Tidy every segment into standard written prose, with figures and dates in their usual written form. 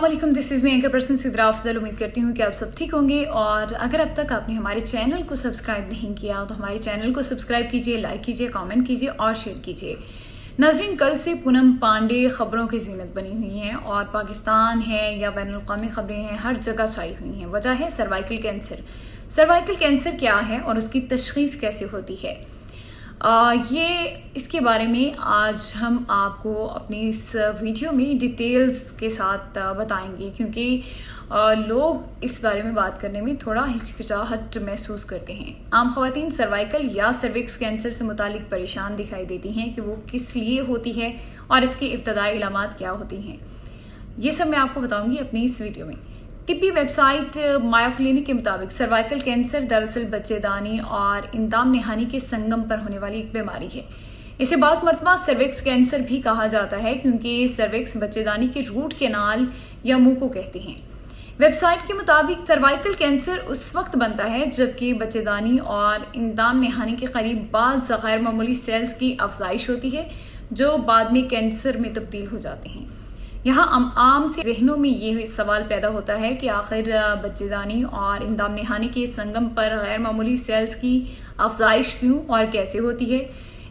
अस्सलामुअलैकुम, this is me anchor person Sidra Afzal. उम्मीद करती हूँ कि आप सब ठीक होंगे। और अगर अब तक आपने हमारे चैनल को सब्सक्राइब नहीं किया तो हमारे चैनल को सब्सक्राइब कीजिए, लाइक कीजिए, कमेंट कीजिए और शेयर कीजिए। नाज़रीन, कल से पूनम पांडे खबरों की जीनत बनी हुई हैं और पाकिस्तान है या बैनुल-अक़वामी खबरें हैं, हर जगह छाई हुई हैं। वजह है सर्वाइकल कैंसर। सर्वाइकल कैंसर क्या है और उसकी तशख़ीस कैसे होती है, ये इसके बारे में आज हम आपको अपनी इस वीडियो में डिटेल्स के साथ बताएंगे, क्योंकि लोग इस बारे में बात करने में थोड़ा हिचकिचाहट महसूस करते हैं। आम ख़वातीन सर्वाइकल या सर्विक्स कैंसर से मुतालिक परेशान दिखाई देती हैं कि वो किस लिए होती है और इसकी इब्तदाई इलामात क्या होती हैं। ये सब मैं आपको बताऊंगी अपनी इस वीडियो में। तिब्बी वेबसाइट मायो क्लिनिक के मुताबिक सर्वाइकल कैंसर दरअसल बच्चेदानी और इंदाम नहानी के संगम पर होने वाली एक बीमारी है। इसे बाज़ मरतबा सर्विक्स कैंसर भी कहा जाता है, क्योंकि सर्विक्स बच्चेदानी के रूट कैनाल या मुंह को कहते हैं। वेबसाइट के मुताबिक सर्वाइकल कैंसर उस वक्त बनता है जबकि बच्चेदानी और इंदाम नहानी के करीब बाज़ गैर मामूली सेल्स की अफजाइश होती है, जो बाद में कैंसर में तब्दील हो जाते हैं। यहाँ आम से जहनों में ये सवाल पैदा होता है कि आखिर बच्चेदानी और इंदाम नहानी के संगम पर गैर मामूली सेल्स की अफजाइश क्यों और कैसे होती है।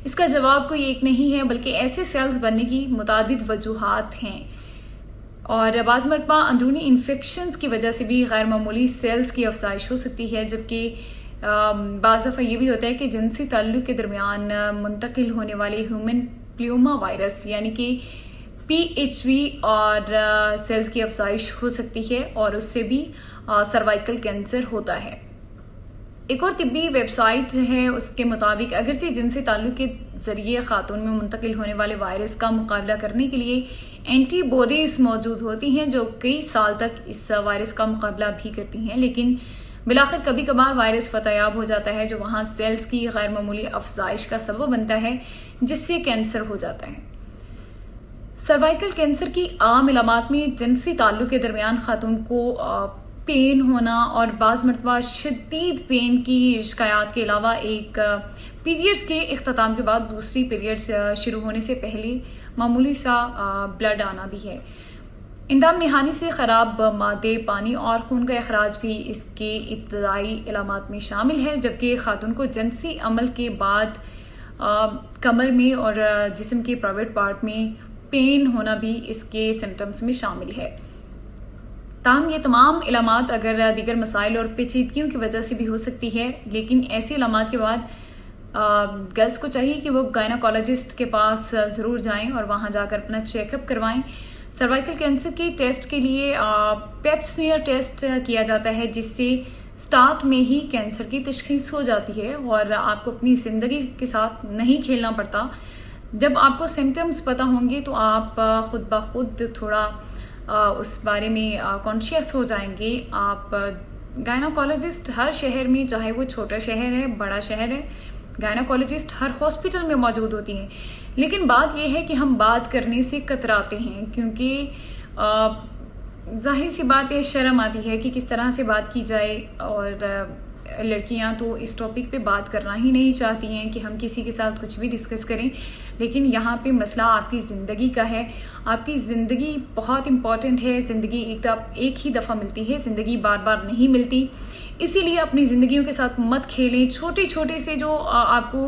इसका जवाब कोई एक नहीं है, बल्कि ऐसे सेल्स बनने की मुतादिद वजूहात हैं। और बाज़ मरतबा अंदरूनी इन्फेक्शंस की वजह से भी गैर मामूली सेल्स की अफजाइश हो सकती है, जबकि बाज़ दफ़ा ये भी होता है कि जिनसी ताल्लुक़ के दरमियान मुंतकिल होने वाले ह्यूमन प्ल्यूमा वायरस यानी कि PHV और सेल्स की अफजाइश हो सकती है और उससे भी सर्वाइकल कैंसर होता है। एक और तिब्बी वेबसाइट है, उसके मुताबिक अगरचे जिनसे ताल्लुक़ के ज़रिए ख़ातून में मुंतकिल होने वाले वायरस का मुकाबला करने के लिए एंटीबॉडीज़ मौजूद होती हैं जो कई साल तक इस वायरस का मुकाबला भी करती हैं, लेकिन बिलाखिर कभी कभार वायरस फतयाब हो जाता है जो वहाँ सेल्स की गैर मामूली अफजाइश का सबब बनता है, जिससे कैंसर हो जाता है। सर्वाइकल कैंसर की आम इलामात में जिनसी ताल्लुक़ के दरमियान खातून को पेन होना और बाज़ मरतबा शदीद पेन की शिकायत के अलावा एक पीरियड्स के इख्तिताम के बाद दूसरी पीरियड्स शुरू होने से पहले मामूली सा ब्लड आना भी है। इंदाम नहानी से ख़राब मादे, पानी और खून का अखराज भी इसके इब्तदाई इलामात में शामिल है, जबकि खातून को जिनसी अमल के बाद कमर में और जिस्म के प्राइवेट पार्ट में पेन होना भी इसके सिम्टम्स में शामिल है। ताहम ये तमाम इलामात अगर दीगर मसाइल और पेचीदगियों की वजह से भी हो सकती है, लेकिन ऐसी इलामात के बाद गर्ल्स को चाहिए कि वो गायनोकोलॉजिस्ट के पास ज़रूर जाएं और वहाँ जाकर अपना चेकअप करवाएं। सर्वाइकल कैंसर के टेस्ट के लिए पेप स्मीयर टेस्ट किया जाता है, जिससे स्टार्ट में ही कैंसर की तशख़ीस हो जाती है और आपको अपनी ज़िंदगी के साथ नहीं खेलना पड़ता। जब आपको सिम्टम्स पता होंगे तो आप खुद ब खुद थोड़ा उस बारे में कॉन्शियस हो जाएंगे। आप गायनोकोलॉजिस्ट हर शहर में, चाहे वो छोटा शहर है बड़ा शहर है, गायनोकोलॉजिस्ट हर हॉस्पिटल में मौजूद होती हैं। लेकिन बात यह है कि हम बात करने से कतराते हैं, क्योंकि जाहिर सी बात है, शर्म आती है कि किस तरह से बात की जाए। और लड़कियां तो इस टॉपिक पे बात करना ही नहीं चाहती हैं कि हम किसी के साथ कुछ भी डिस्कस करें, लेकिन यहाँ पे मसला आपकी ज़िंदगी का है। आपकी ज़िंदगी बहुत इम्पॉर्टेंट है। ज़िंदगी एक ही दफ़ा मिलती है, ज़िंदगी बार बार नहीं मिलती, इसीलिए अपनी ज़िंदगियों के साथ मत खेलें। छोटे छोटे से जो आपको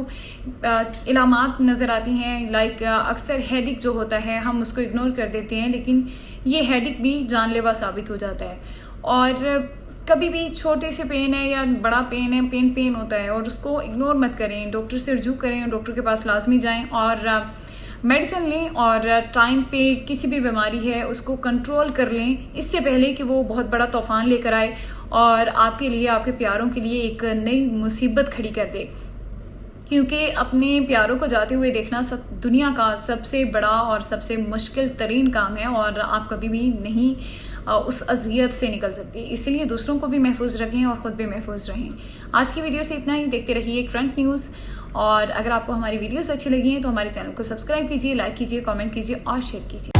इलामात नज़र आती हैं, लाइक अक्सर हेडिक जो होता है हम उसको इग्नोर कर देते हैं, लेकिन ये हेडिक भी जानलेवा साबित हो जाता है। और कभी भी छोटे से पेन है या बड़ा पेन है, पेन होता है और उसको इग्नोर मत करें। डॉक्टर से रुजू करें, डॉक्टर के पास लाजमी जाएं और मेडिसिन लें और टाइम पे किसी भी बीमारी है उसको कंट्रोल कर लें, इससे पहले कि वो बहुत बड़ा तूफान लेकर आए और आपके लिए, आपके प्यारों के लिए एक नई मुसीबत खड़ी कर दे। क्योंकि अपने प्यारों को जाते हुए देखना दुनिया का सबसे बड़ा और सबसे मुश्किल तरीन काम है और आप कभी भी नहीं उस अजियत से निकल सकती है। इसलिए दूसरों को भी महफूज रखें और ख़ुद भी महफूज रहें। आज की वीडियो से इतना ही। देखते रहिए करंट न्यूज़। और अगर आपको हमारी वीडियोस अच्छी लगी हैं तो हमारे चैनल को सब्सक्राइब कीजिए, लाइक कीजिए, कमेंट कीजिए और शेयर कीजिए।